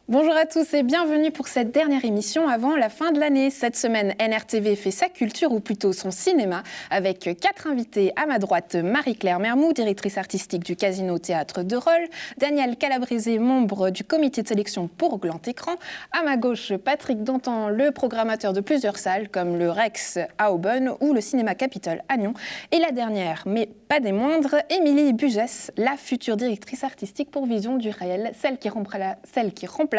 Bonjour à tous et bienvenue pour cette dernière émission avant la fin de l'année. Cette semaine, NRTV fait sa culture, ou plutôt son cinéma, avec 4 invités. À ma droite, Marie-Claire Mermoux, directrice artistique du Casino Théâtre de Rolle, Daniel Calabrese, membre du comité de sélection pour Grand Écran. À ma gauche, Patrick Dantan, le programmateur de plusieurs salles comme le Rex à Aubonne ou le Cinéma Capitole à Nyon. Et la dernière, mais pas des moindres, Émilie Bugès, la future directrice artistique pour Vision du Réel, celle qui remplacera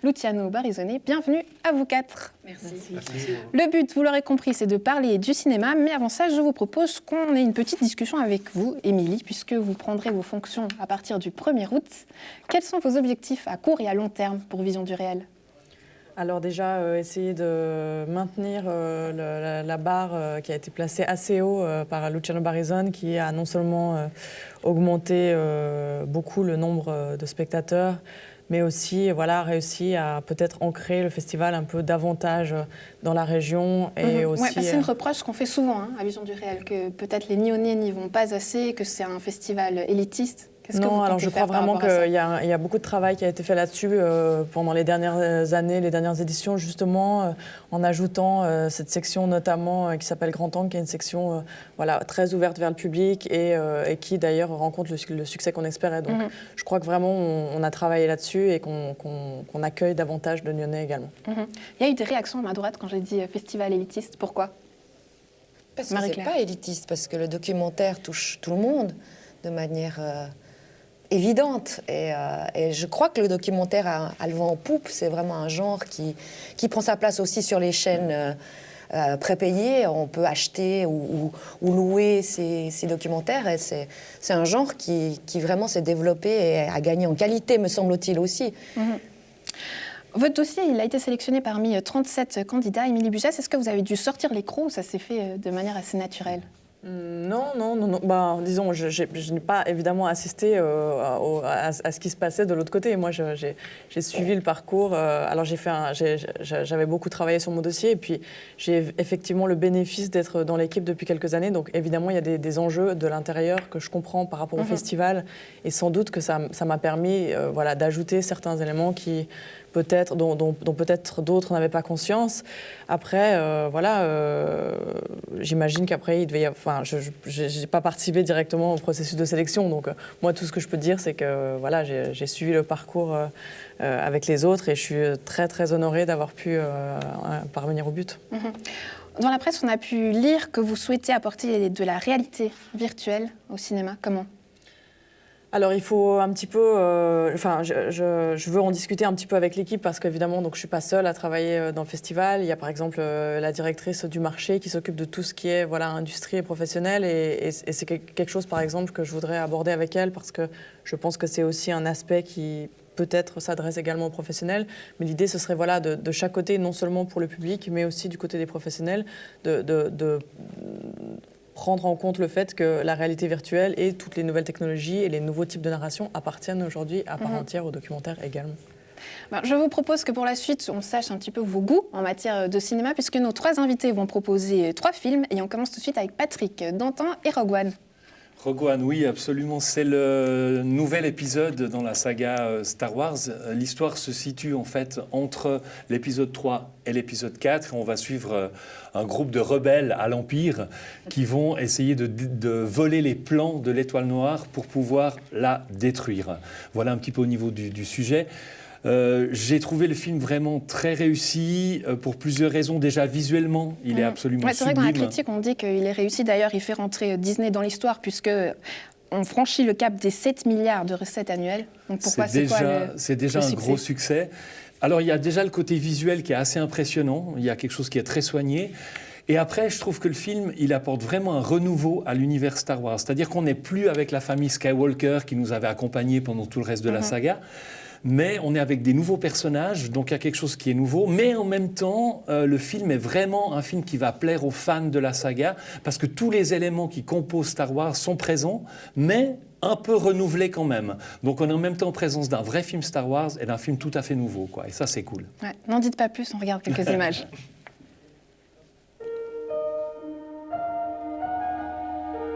Luciano Barisone. Bienvenue à vous 4. Merci. Le but, vous l'aurez compris, c'est de parler du cinéma, mais avant ça, je vous propose qu'on ait une petite discussion avec vous, Émilie, puisque vous prendrez vos fonctions à partir du 1er août. Quels sont vos objectifs à court et à long terme pour Vision du Réel ? Alors déjà, essayer de maintenir la barre qui a été placée assez haut par Luciano Barisone, qui a non seulement augmenté beaucoup le nombre de spectateurs, mais aussi réussi à peut-être ancrer le festival un peu davantage dans la région. Et aussi, c'est une reproche qu'on fait souvent à Vision du Réel, que peut-être les Nyonnais n'y vont pas assez, que c'est un festival élitiste. Non, alors je crois vraiment qu'il y a beaucoup de travail qui a été fait là-dessus pendant les dernières années, les dernières éditions, justement, en ajoutant cette section notamment qui s'appelle Grand Angle, qui est une section très ouverte vers le public et qui d'ailleurs rencontre le succès qu'on espérait. Donc je crois que vraiment on a travaillé là-dessus et qu'on accueille davantage de Nyonnais également. Il y a eu des réactions à ma droite quand j'ai dit festival élitiste. Pourquoi ? Parce que c'est pas élitiste, parce que le documentaire touche tout le monde de manière évidente. Et je crois que le documentaire a le vent en poupe. C'est vraiment un genre qui prend sa place aussi sur les chaînes prépayées. On peut acheter ou louer ces documentaires. Et c'est un genre qui vraiment s'est développé et a gagné en qualité, me semble-t-il aussi. Votre dossier, il a été sélectionné parmi 37 candidats. Émilie Bugès, est-ce que vous avez dû sortir l'écran ou ça s'est fait de manière assez naturelle ? Non. Disons, je n'ai pas évidemment assisté à ce qui se passait de l'autre côté. Moi, j'ai suivi le parcours. Alors, j'avais beaucoup travaillé sur mon dossier et puis j'ai effectivement le bénéfice d'être dans l'équipe depuis quelques années. Donc, évidemment, il y a des enjeux de l'intérieur que je comprends par rapport au festival et sans doute que ça m'a permis d'ajouter certains éléments qui dont peut-être d'autres n'avaient pas conscience. Après, j'imagine qu'après, il devait y avoir... je n'ai pas participé directement au processus de sélection. Donc, moi, tout ce que je peux dire, c'est que j'ai suivi le parcours avec les autres et je suis très, très honorée d'avoir pu parvenir au but. Dans la presse, on a pu lire que vous souhaitez apporter de la réalité virtuelle au cinéma. Comment ? Alors, il faut un petit peu... je veux en discuter un petit peu avec l'équipe parce qu'évidemment, je ne suis pas seule à travailler dans le festival. Il y a par exemple la directrice du marché qui s'occupe de tout ce qui est industrie et professionnel. Et c'est quelque chose, par exemple, que je voudrais aborder avec elle parce que je pense que c'est aussi un aspect qui peut-être s'adresse également aux professionnels. Mais l'idée, ce serait de chaque côté, non seulement pour le public, mais aussi du côté des professionnels, de prendre en compte le fait que la réalité virtuelle et toutes les nouvelles technologies et les nouveaux types de narration appartiennent aujourd'hui à part entière au documentaire également. Je vous propose que pour la suite, on sache un petit peu vos goûts en matière de cinéma, puisque nos 3 invités vont proposer 3 films. Et on commence tout de suite avec Patrick Dantan et Rogue One. Rogue One, oui, absolument. C'est le nouvel épisode dans la saga Star Wars. L'histoire se situe en fait entre l'épisode 3 et l'épisode 4. On va suivre un groupe de rebelles à l'Empire qui vont essayer de voler les plans de l'Étoile Noire pour pouvoir la détruire. Voilà un petit peu au niveau du sujet. J'ai trouvé le film vraiment très réussi pour plusieurs raisons. Déjà visuellement, il est absolument c'est vrai que dans sublime. la critique, on dit qu'il est réussi. D'ailleurs, il fait rentrer Disney dans l'histoire puisque on franchit le cap des 7 milliards de recettes annuelles. Donc pourquoi c'est déjà un gros succès. Alors il y a déjà le côté visuel qui est assez impressionnant. Il y a quelque chose qui est très soigné. Et après, je trouve que le film, il apporte vraiment un renouveau à l'univers Star Wars. C'est-à-dire qu'on n'est plus avec la famille Skywalker qui nous avait accompagnés pendant tout le reste de la saga. Mais on est avec des nouveaux personnages, donc il y a quelque chose qui est nouveau. Mais en même temps, le film est vraiment un film qui va plaire aux fans de la saga, parce que tous les éléments qui composent Star Wars sont présents, mais un peu renouvelés quand même. Donc on est en même temps en présence d'un vrai film Star Wars et d'un film tout à fait nouveau, quoi. Et ça, c'est cool. Ouais, n'en dites pas plus, on regarde quelques images.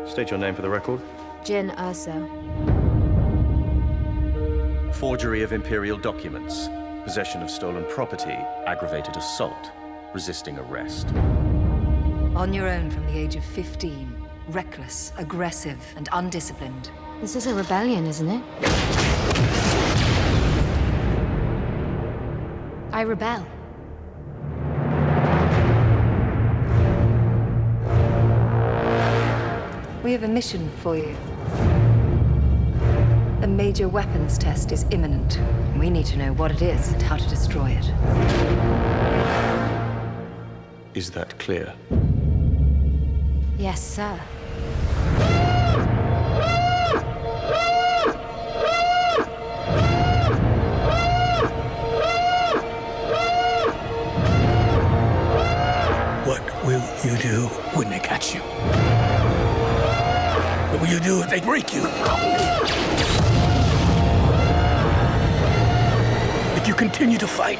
State your name for the record. Jyn Erso. forgery of imperial documents, possession of stolen property, aggravated assault, resisting arrest. On your own from the age of 15, reckless, aggressive, and undisciplined. This is a rebellion, isn't it? I rebel. We have a mission for you. A major weapons test is imminent. We need to know what it is and how to destroy it. Is that clear? Yes, sir. What will you do when they catch you? What will you do if they break you? If you continue to fight?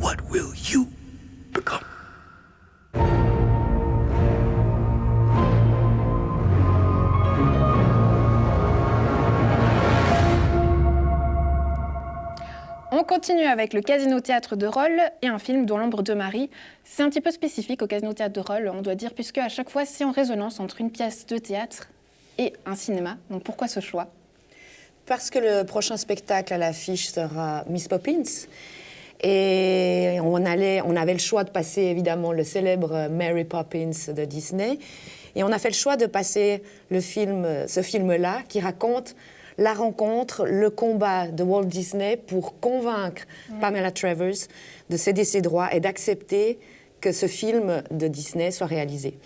What will you become? On continue avec le Casino Théâtre de Rolles et un film dont l'ombre de Marie. C'est un petit peu spécifique au Casino Théâtre de Rolles, on doit dire, puisque à chaque fois c'est en résonance entre une pièce de théâtre et un cinéma. Donc pourquoi ce choix? Parce que le prochain spectacle à l'affiche sera Miss Poppins. Et on avait le choix de passer évidemment le célèbre Mary Poppins de Disney. Et on a fait le choix de passer ce film-là qui raconte la rencontre, le combat de Walt Disney pour convaincre Pamela Travers de céder ses droits et d'accepter que ce film de Disney soit réalisé.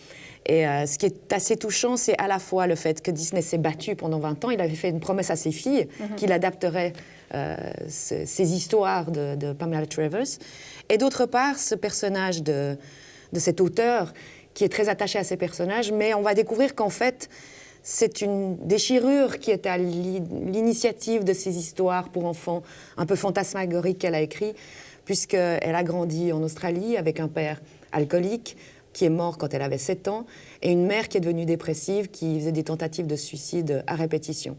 Et ce qui est assez touchant, c'est à la fois le fait que Disney s'est battu pendant 20 ans. Il avait fait une promesse à ses filles qu'il adapterait ces histoires de Pamela Travers. Et d'autre part, ce personnage de cet auteur qui est très attaché à ces personnages. Mais on va découvrir qu'en fait, c'est une déchirure qui est à l'initiative de ces histoires pour enfants un peu fantasmagoriques qu'elle a écrites, puisqu'elle a grandi en Australie avec un père alcoolique qui est mort quand elle avait 7 ans, et une mère qui est devenue dépressive, qui faisait des tentatives de suicide à répétition.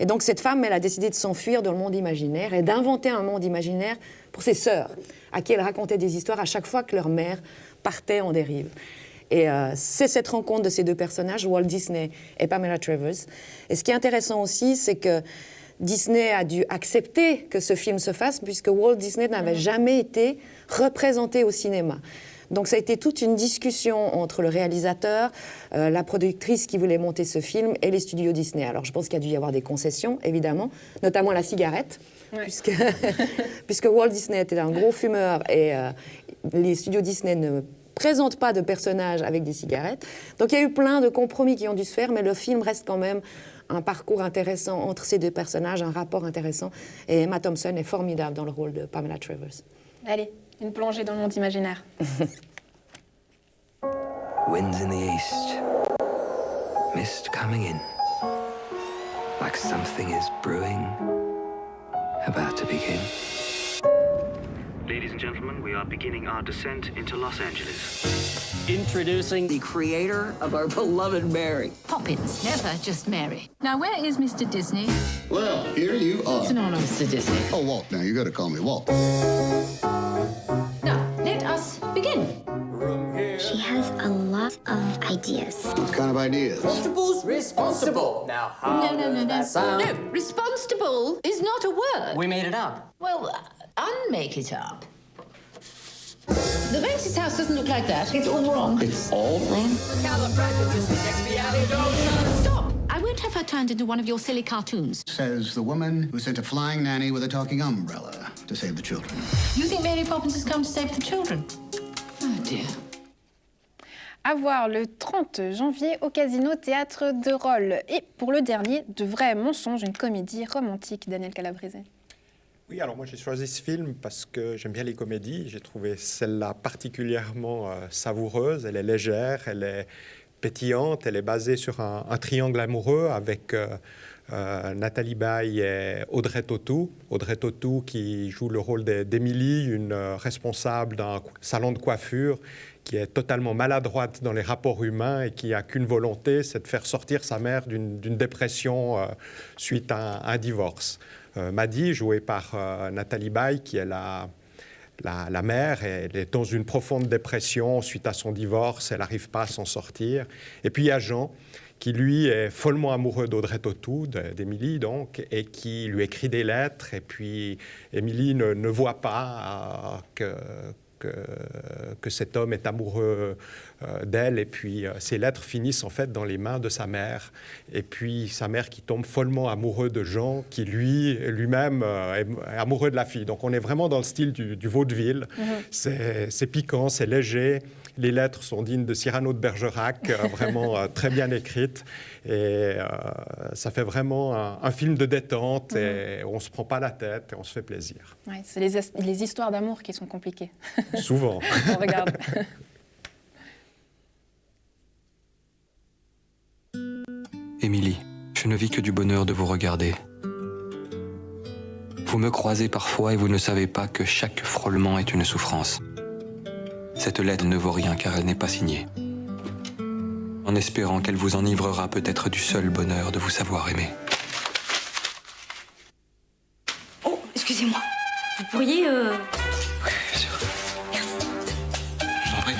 Et donc cette femme, elle a décidé de s'enfuir dans le monde imaginaire et d'inventer un monde imaginaire pour ses sœurs, à qui elle racontait des histoires à chaque fois que leur mère partait en dérive. Et c'est cette rencontre de ces deux personnages, Walt Disney et Pamela Travers. Et ce qui est intéressant aussi, c'est que Disney a dû accepter que ce film se fasse, puisque Walt Disney n'avait jamais été représenté au cinéma. Donc ça a été toute une discussion entre le réalisateur, la productrice qui voulait monter ce film et les studios Disney. Alors je pense qu'il y a dû y avoir des concessions, évidemment, notamment la cigarette, puisque Walt Disney était un gros fumeur et les studios Disney ne présentent pas de personnages avec des cigarettes. Donc il y a eu plein de compromis qui ont dû se faire, mais le film reste quand même un parcours intéressant entre ces deux personnages, un rapport intéressant. Et Emma Thompson est formidable dans le rôle de Pamela Travers. Allez, une plongée dans le monde imaginaire. Winds in the east, mist coming in, like something is brewing, about to begin. Ladies and gentlemen, we are beginning our descent into Los Angeles. Introducing the creator of our beloved Mary. Poppins, never just Mary. Now, where is Mr. Disney? Well, here you are. It's not Mr. Disney. Oh, Walt, now you gotta call me Walt. Now, let us begin. She has a lot of ideas. What kind of ideas? Responsible. Now, how No. that sound? No, responsible is not a word. We made it up. Well, unmake it up. The racist house doesn't look like that. It's all wrong. It's all wrong? Stop! I won't have her turned into one of your silly cartoons. Says the woman who sent a flying nanny with a talking umbrella to save the children. You think Mary Poppins has come to save the children? Oh, dear. À voir le 30 janvier au Casino Théâtre de Rolles. Et pour le dernier, De vrais mensonges, une comédie romantique, Daniel Calabrese. Oui, alors moi j'ai choisi ce film parce que j'aime bien les comédies. J'ai trouvé celle-là particulièrement savoureuse. Elle est légère, elle est pétillante. Elle est basée sur un triangle amoureux avec Nathalie Baye et Audrey Tautou. Audrey Tautou qui joue le rôle d'Émilie, une responsable d'un salon de coiffure qui est totalement maladroite dans les rapports humains et qui n'a qu'une volonté, c'est de faire sortir sa mère d'une dépression suite à un divorce. Maddy, jouée par Nathalie Baye, qui est la mère, elle est dans une profonde dépression suite à son divorce, elle n'arrive pas à s'en sortir. Et puis il y a Jean, qui lui est follement amoureux d'Audrey Tautou, d'Émilie donc, et qui lui écrit des lettres. Et puis Émilie ne voit pas que cet homme est amoureux d'elle. Et puis ces lettres finissent en fait dans les mains de sa mère. Et puis sa mère qui tombe follement amoureux de Jean, qui lui-même est amoureux de la fille. Donc on est vraiment dans le style du vaudeville. C'est piquant, c'est léger. Les lettres sont dignes de Cyrano de Bergerac, vraiment très bien écrites. Et ça fait vraiment un film de détente et on ne se prend pas la tête et on se fait plaisir. Ouais, c'est les histoires d'amour qui sont compliquées. Souvent. On regarde. Émilie, je ne vis que du bonheur de vous regarder. Vous me croisez parfois et vous ne savez pas que chaque frôlement est une souffrance. Cette lettre ne vaut rien car elle n'est pas signée. En espérant qu'elle vous enivrera peut-être du seul bonheur de vous savoir aimer. Oh, excusez-moi. Vous pourriez... Bien sûr. Merci. Je t'en prie.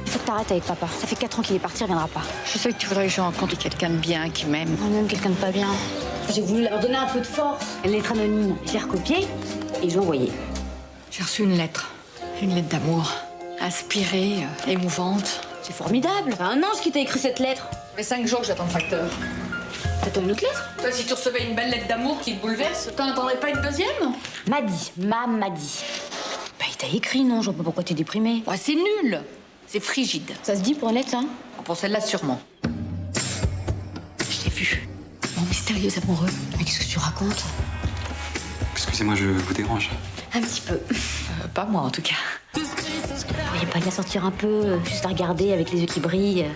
Il faut que t'arrêtes avec papa. Ça fait 4 ans qu'il est parti, il reviendra pas. Je sais que tu voudrais que je rencontre quelqu'un de bien, qui m'aime. Même quelqu'un de pas bien. J'ai voulu leur donner un peu de force. La lettre anonyme, je l'ai recopiée et j'ai envoyé. J'ai reçu une lettre d'amour, inspirée, émouvante. C'est formidable. Un ange qui t'a écrit cette lettre. Ça fait 5 jours que j'attends le facteur. T'attends une autre lettre? Toi, si tu recevais une belle lettre d'amour qui te bouleverse, t'en attendrais pas une deuxième? Maddy, Maddy. Bah, il t'a écrit, non? Je vois pas pourquoi t'es déprimée. Ouais, c'est nul. C'est frigide. Ça se dit pour une lettre, ça? Pour celle-là, sûrement. Je l'ai vu. Mon mystérieux amoureux. Mais qu'est-ce que tu racontes? Excusez-moi, je vous dérange. Un petit peu. Pas moi, en tout cas. Vous pourriez pas la sortir un peu, juste à regarder avec les yeux qui brillent?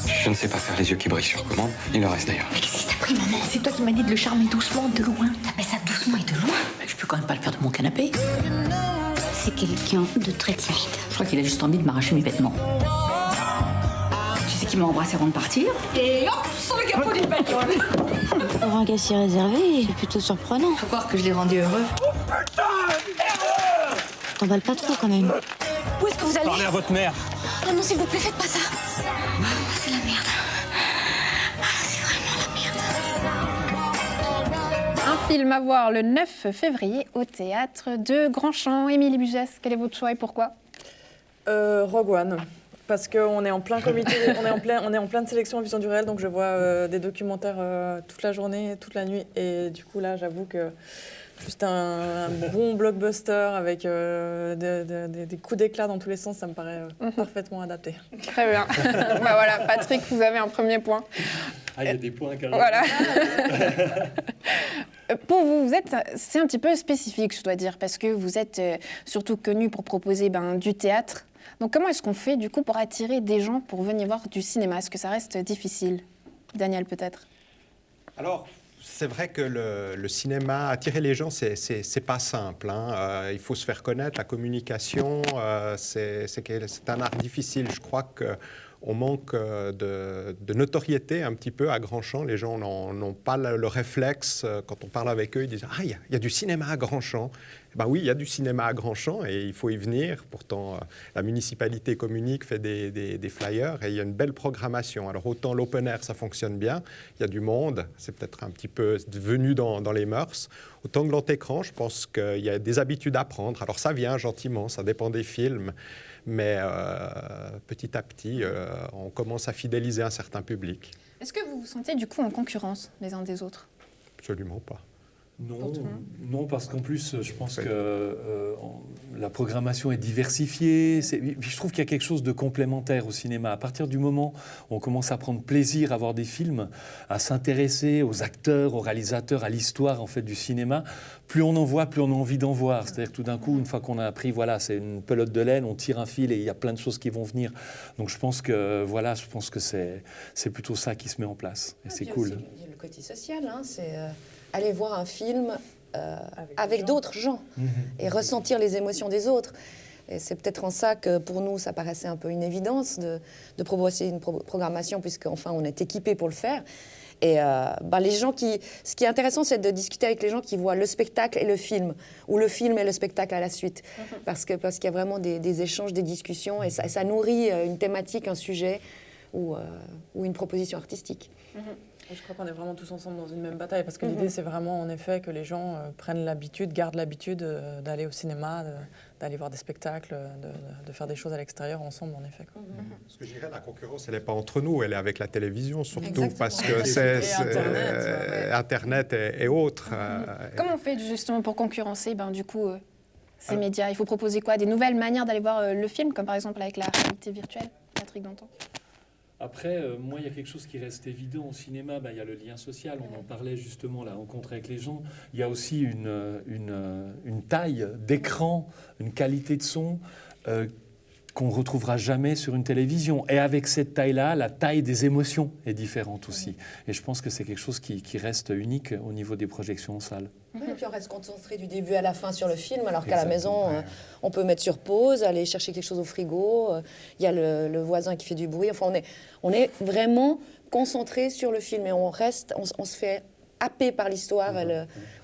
Je ne sais pas faire les yeux qui brillent sur commande. Il le reste d'ailleurs. Mais qu'est-ce qui t'a pris, maman? C'est toi qui m'as dit de le charmer doucement, de loin. Mais ça doucement et de loin. Mais je peux quand même pas le faire de mon canapé. C'est quelqu'un de très timide. Je crois qu'il a juste envie de m'arracher mes vêtements. Tu sais qu'il m'a embrassé avant de partir. Et hop, sur le capot d'une bagnole. Pour un gars si réservé, c'est plutôt surprenant. Faut croire que je l'ai rendu heureux. T'emballes pas trop quand même. Où est-ce que vous allez? Parlez à votre mère. Ah non, s'il vous plaît, faites pas ça. Ah, c'est la merde. Ah, c'est vraiment la merde. Un film à voir le 9 février au théâtre de Grandchamp. Émilie Bugès, quel est votre choix et pourquoi? Rogue One. Parce qu'on est en plein comité, on est en pleine sélection en vision du réel, donc je vois des documentaires toute la journée, toute la nuit. Et du coup, là, j'avoue que juste un bon blockbuster avec des coups d'éclat dans tous les sens, ça me paraît parfaitement adapté. Très bien. Bah voilà, Patrick, vous avez un premier point. Ah, il y a des points carrément. Voilà. Pour vous, c'est un petit peu spécifique, je dois dire, parce que vous êtes surtout connu pour proposer du théâtre. Donc comment est-ce qu'on fait du coup pour attirer des gens pour venir voir du cinéma? Est-ce que ça reste difficile? Daniel, peut-être? Alors, c'est vrai que le cinéma, attirer les gens, c'est pas simple. Hein. Il faut se faire connaître, la communication, c'est un art difficile. Je crois qu'on manque de notoriété un petit peu à Grandchamp. Les gens n'ont pas le réflexe. Quand on parle avec eux, ils disent « Ah, il y a du cinéma à Grandchamp ». Ben oui, il y a du cinéma à Grandchamp et il faut y venir. Pourtant, la municipalité communique, fait des flyers et il y a une belle programmation. Alors autant l'open air, ça fonctionne bien, il y a du monde, c'est peut-être un petit peu venu dans les mœurs. Autant que l'antécran, je pense qu'il y a des habitudes à prendre. Alors ça vient gentiment, ça dépend des films, mais petit à petit, on commence à fidéliser un certain public. Est-ce que vous vous sentez du coup en concurrence les uns des autres? Absolument pas. Non, parce qu'en plus, je pense que la programmation est diversifiée. Je trouve qu'il y a quelque chose de complémentaire au cinéma. À partir du moment où on commence à prendre plaisir à voir des films, à s'intéresser aux acteurs, aux réalisateurs, à l'histoire en fait du cinéma, plus on en voit, plus on a envie d'en voir. C'est-à-dire que tout d'un coup, une fois qu'on a appris, voilà, c'est une pelote de laine, on tire un fil et il y a plein de choses qui vont venir. Donc je pense que c'est plutôt ça qui se met en place. Et c'est cool. Il y a le côté social, c'est aller voir un film avec d'autres gens et ressentir les émotions des autres. Et c'est peut-être en ça que pour nous, ça paraissait un peu une évidence de proposer une programmation, puisqu'enfin on est équipé pour le faire. Et les gens ce qui est intéressant, c'est de discuter avec les gens qui voient le spectacle et le film, ou le film et le spectacle à la suite, parce qu'il y a vraiment des échanges, des discussions, et ça nourrit une thématique, un sujet ou une proposition artistique. Je crois qu'on est vraiment tous ensemble dans une même bataille, parce que l'idée, c'est vraiment, en effet, que les gens gardent l'habitude d'aller au cinéma, d'aller voir des spectacles, de faire des choses à l'extérieur ensemble, en effet. Parce que je dirais, la concurrence, elle n'est pas entre nous, elle est avec la télévision, surtout. Exactement. Parce que c'est Internet et autres. Comment on fait justement pour concurrencer ces médias? Il faut proposer quoi? Des nouvelles manières d'aller voir le film, comme par exemple avec la réalité virtuelle, Patrick Danton? Après, moi, il y a quelque chose qui reste évident au cinéma, il y a le lien social, on en parlait justement, la rencontre avec les gens. Il y a aussi une taille d'écran, une qualité de son qu'on ne retrouvera jamais sur une télévision. Et avec cette taille-là, la taille des émotions est différente aussi. Et je pense que c'est quelque chose qui reste unique au niveau des projections en salle. Et puis on reste concentré du début à la fin sur le film, alors qu'à la maison, on peut mettre sur pause, aller chercher quelque chose au frigo, il y a le voisin qui fait du bruit. Enfin, on est vraiment concentré sur le film et on se fait happer par l'histoire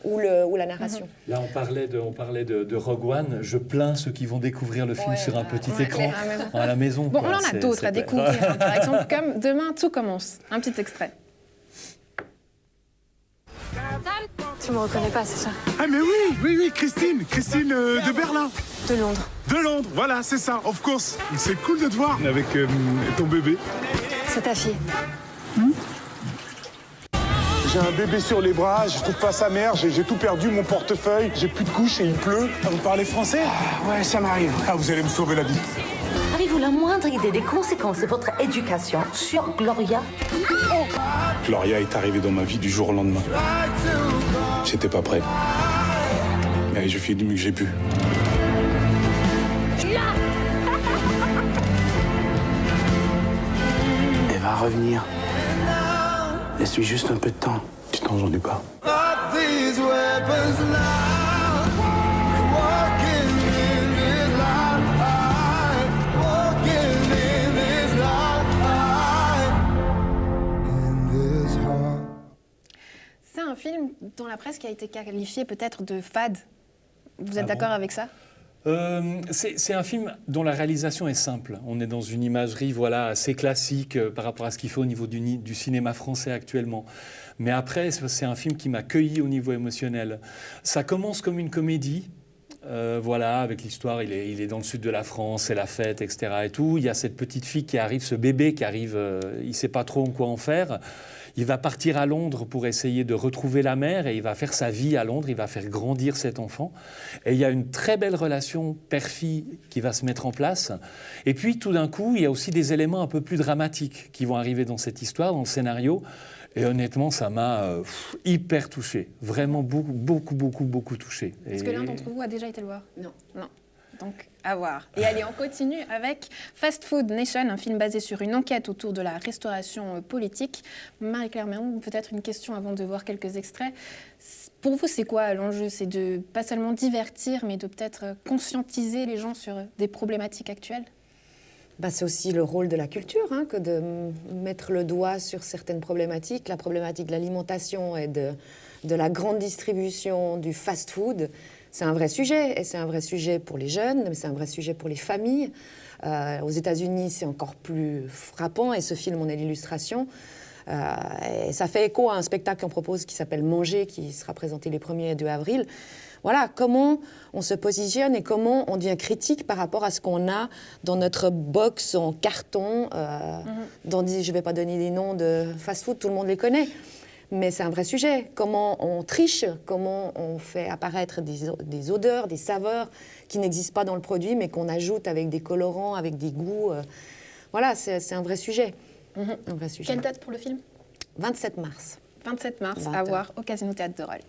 ou la narration. Là, on parlait de Rogue One. Je plains ceux qui vont découvrir le film sur un petit écran à la maison. Bon, on en a d'autres à découvrir. Par exemple, comme Demain, tout commence. Un petit extrait. Tu me reconnais pas, c'est ça? Ah mais oui, Christine de Berlin. De Londres. De Londres, voilà, c'est ça, of course. C'est cool de te voir avec ton bébé. C'est ta fille. J'ai un bébé sur les bras, je trouve pas sa mère, j'ai tout perdu, mon portefeuille, j'ai plus de couches et il pleut. Ah, vous parlez français? Ouais, ça m'arrive. Ah, vous allez me sauver la vie. Avez-vous la moindre idée des conséquences de votre éducation sur Gloria? Gloria est arrivée dans ma vie du jour au lendemain. J'étais pas prêt. Mais je fais du mieux que j'ai pu. Elle va revenir. Laisse-lui juste un peu de temps. Tu t'en doutes pas. C'est un film dans la presse qui a été qualifié peut-être de fade. Vous êtes d'accord avec ça? C'est un film dont la réalisation est simple. On est dans une imagerie assez classique par rapport à ce qu'il fait au niveau du cinéma français actuellement. Mais après, c'est un film qui m'a cueilli au niveau émotionnel. Ça commence comme une comédie. Avec l'histoire, il est dans le sud de la France, c'est la fête, etc. Et tout. Il y a cette petite fille qui arrive, ce bébé qui arrive, il ne sait pas trop quoi en faire. Il va partir à Londres pour essayer de retrouver la mère et il va faire sa vie à Londres, il va faire grandir cet enfant. Et il y a une très belle relation père-fille qui va se mettre en place. Et puis tout d'un coup, il y a aussi des éléments un peu plus dramatiques qui vont arriver dans cette histoire, dans le scénario. Et honnêtement, ça m'a hyper touché. Vraiment beaucoup touché. Est-ce que l'un d'entre vous a déjà été le voir? Non. Donc, à voir. Et allez, on continue avec Fast Food Nation, un film basé sur une enquête autour de la restauration politique. Marie-Claire Mermoud, peut-être une question avant de voir quelques extraits. Pour vous, c'est quoi l'enjeu? C'est de pas seulement divertir, mais de peut-être conscientiser les gens sur des problématiques actuelles? C'est aussi le rôle de la culture, que de mettre le doigt sur certaines problématiques. La problématique de l'alimentation et de la grande distribution du fast-food, c'est un vrai sujet. Et c'est un vrai sujet pour les jeunes, mais c'est un vrai sujet pour les familles. Aux États-Unis, c'est encore plus frappant, et ce film en est l'illustration. Et ça fait écho à un spectacle qu'on propose qui s'appelle Manger, qui sera présenté les 1er et 2 avril. Voilà, comment on se positionne et comment on devient critique par rapport à ce qu'on a dans notre box en carton. Je ne vais pas donner des noms de fast-food, tout le monde les connaît. Mais c'est un vrai sujet. Comment on triche, comment on fait apparaître des odeurs, des saveurs qui n'existent pas dans le produit, mais qu'on ajoute avec des colorants, avec des goûts. Voilà, c'est un vrai sujet. Un vrai sujet. Quelle date pour le film ? 27 mars. 27 mars, à voir au Casino Théâtre de Rolles.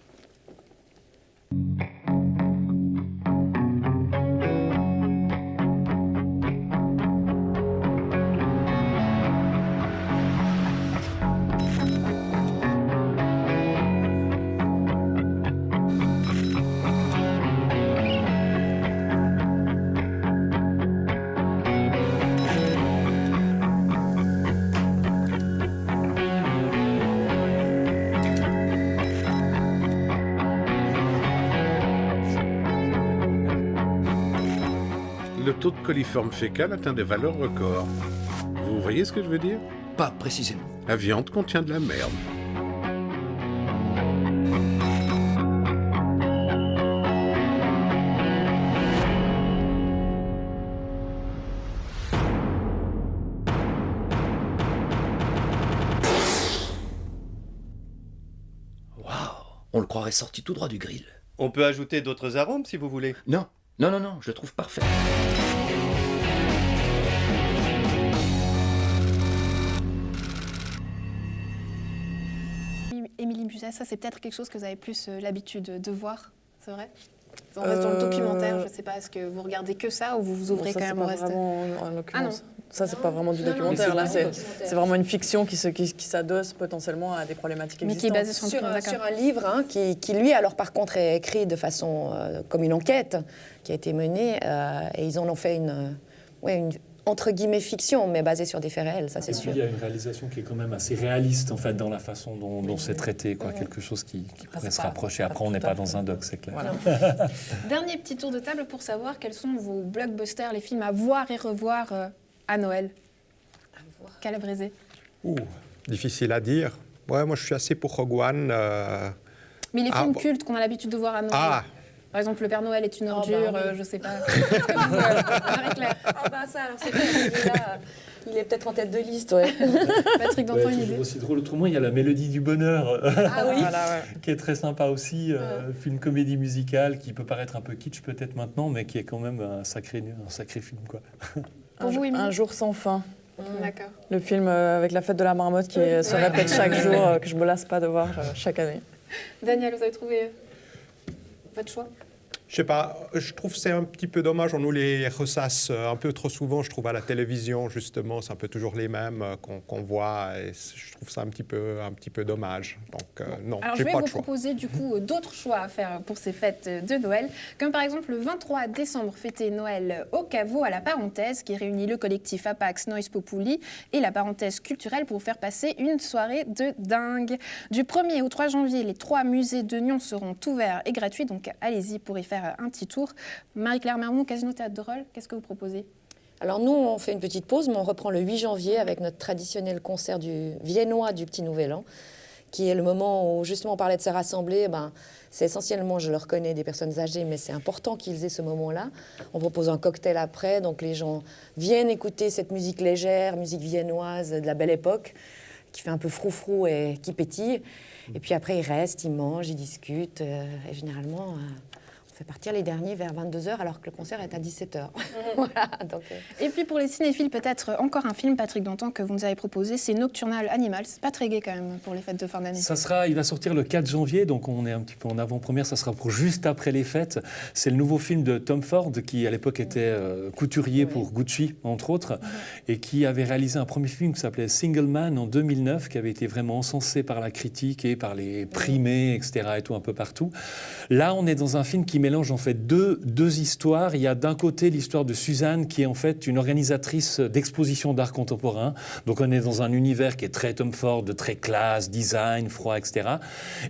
Le taux de coliforme fécal atteint des valeurs records. Vous voyez ce que je veux dire? Pas précisément. La viande contient de la merde. Waouh, on le croirait sorti tout droit du grill. On peut ajouter d'autres arômes si vous voulez. Non, non, non, non, je le trouve parfait. Émilie Buset, ça c'est peut-être quelque chose que vous avez plus l'habitude de voir, c'est vrai? On reste dans le documentaire, je ne sais pas, est-ce que vous regardez que ça ou vous vous ouvrez quand même au reste? En l'occurrence. Ça, c'est pas vraiment du documentaire. Là, c'est vraiment une fiction qui s'adosse potentiellement à des problématiques existantes. Mais qui est basée sur un livre qui, lui, alors par contre, est écrit de façon comme une enquête qui a été menée. Et ils en ont fait une entre guillemets fiction, mais basée sur des faits réels, ça c'est sûr. Il y a une réalisation qui est quand même assez réaliste en fait dans la façon dont c'est traité, quoi. Quelque chose qui pourrait se rapprocher. Après, on n'est pas dans un doc, c'est clair. Voilà. Dernier petit tour de table pour savoir quels sont vos blockbusters, les films à voir et revoir à Noël. Calabrese. Difficile à dire. Ouais, moi je suis assez pour Rogue One. Mais les films cultes qu'on a l'habitude de voir à Noël. Par exemple, Le Père Noël est une ordure, je sais pas. Marie-Claire. Ça, alors c'est celui-là, il est peut-être en tête de liste, ouais. Patrick Danton, il est aussi drôle. Autrement, il y a La Mélodie du Bonheur, qui est très sympa aussi, film comédie musicale qui peut paraître un peu kitsch peut-être maintenant, mais qui est quand même un sacré film, quoi. Pour vous, Un jour sans fin. D'accord. Le film avec la fête de la marmotte qui se répète chaque jour, que je me lasse pas de voir chaque année. Daniel, vous avez trouvé votre choix? Je sais pas, je trouve que c'est un petit peu dommage, on nous les ressasse un peu trop souvent, je trouve, à la télévision, justement, c'est un peu toujours les mêmes qu'on voit, et je trouve ça un petit peu dommage. Donc non, alors, j'ai pas de choix. Je vais vous proposer du coup d'autres choix à faire pour ces fêtes de Noël, comme par exemple le 23 décembre, fêter Noël au Caveau à la Parenthèse, qui réunit le collectif Apax Noise Populi et la Parenthèse culturelle pour vous faire passer une soirée de dingue. Du 1er au 3 janvier, les 3 musées de Nyon seront ouverts et gratuits, donc allez-y pour y faire un petit tour. Marie-Claire Mermont, Casino Théâtre de Rolles, qu'est-ce que vous proposez? Alors nous, on fait une petite pause, mais on reprend le 8 janvier avec notre traditionnel concert du viennois du Petit Nouvel An, qui est le moment où justement on parlait de se rassembler. C'est essentiellement, je le reconnais, des personnes âgées, mais c'est important qu'ils aient ce moment-là. On propose un cocktail après, donc les gens viennent écouter cette musique légère, musique viennoise de la belle époque, qui fait un peu froufrou et qui pétille. Et puis après, ils restent, ils mangent, ils discutent, et généralement... fait partir les derniers vers 22h alors que le concert est à 17h. Voilà, donc, Et puis pour les cinéphiles, peut-être encore un film, Patrick Danton, que vous nous avez proposé, c'est Nocturnal Animals. C'est pas très gai quand même pour les fêtes de fin d'année. Il va sortir le 4 janvier, donc on est un petit peu en avant-première, ça sera pour juste après les fêtes. C'est le nouveau film de Tom Ford, qui à l'époque était couturier pour Gucci, entre autres, et qui avait réalisé un premier film qui s'appelait Single Man en 2009, qui avait été vraiment encensé par la critique et par les primés, etc., et tout un peu partout. Là, on est dans un film qui mélange en fait deux histoires. Il y a d'un côté l'histoire de Suzanne, qui est en fait une organisatrice d'expositions d'art contemporain. Donc on est dans un univers qui est très Tom Ford, de très classe, design, froid, etc.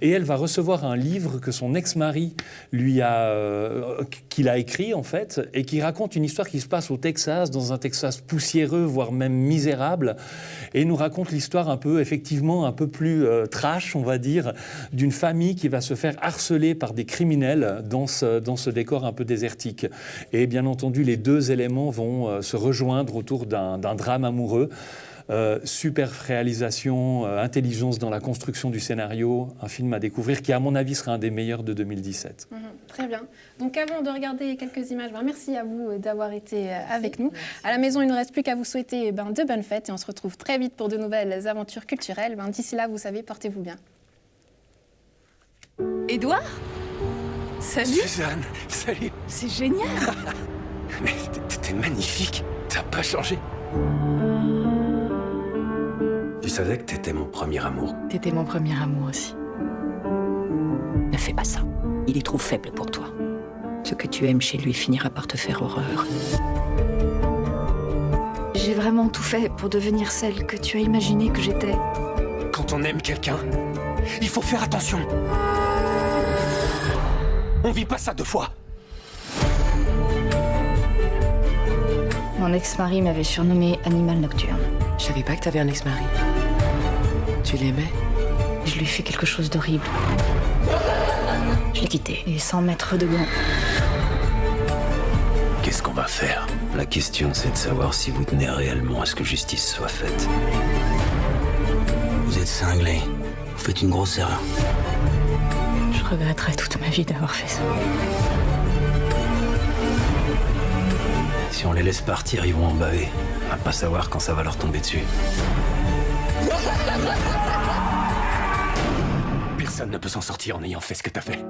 Et elle va recevoir un livre que son ex-mari qu'il a écrit en fait, et qui raconte une histoire qui se passe au Texas, dans un Texas poussiéreux, voire même misérable, et nous raconte l'histoire un peu plus trash, on va dire, d'une famille qui va se faire harceler par des criminels dans ce décor un peu désertique. Et bien entendu, les deux éléments vont se rejoindre autour d'un drame amoureux. super réalisation, intelligence dans la construction du scénario, un film à découvrir qui, à mon avis, sera un des meilleurs de 2017. Très bien. Donc avant de regarder quelques images, merci à vous d'avoir été avec nous. À la maison, il ne nous reste plus qu'à vous souhaiter de bonnes fêtes et on se retrouve très vite pour de nouvelles aventures culturelles. D'ici là, vous savez, portez-vous bien. Édouard ? Salut. Suzanne, salut. C'est génial. Mais t'es magnifique. T'as pas changé. Tu savais que t'étais mon premier amour. T'étais mon premier amour aussi. Ne fais pas ça. Il est trop faible pour toi. Ce que tu aimes chez lui finira par te faire horreur. J'ai vraiment tout fait pour devenir celle que tu as imaginé que j'étais. Quand on aime quelqu'un, il faut faire attention. On vit pas ça 2 fois. Mon ex-mari m'avait surnommé Animal Nocturne. Je savais pas que t'avais un ex-mari. Tu l'aimais? Je lui ai fait quelque chose d'horrible. Je l'ai quitté, et sans mettre de gants. Qu'est-ce qu'on va faire? La question, c'est de savoir si vous tenez réellement à ce que justice soit faite. Vous êtes cinglé. Vous faites une grosse erreur. Je regretterai toute ma vie d'avoir fait ça. Si on les laisse partir, ils vont en baver. On va pas savoir quand ça va leur tomber dessus. Personne ne peut s'en sortir en ayant fait ce que t'as fait.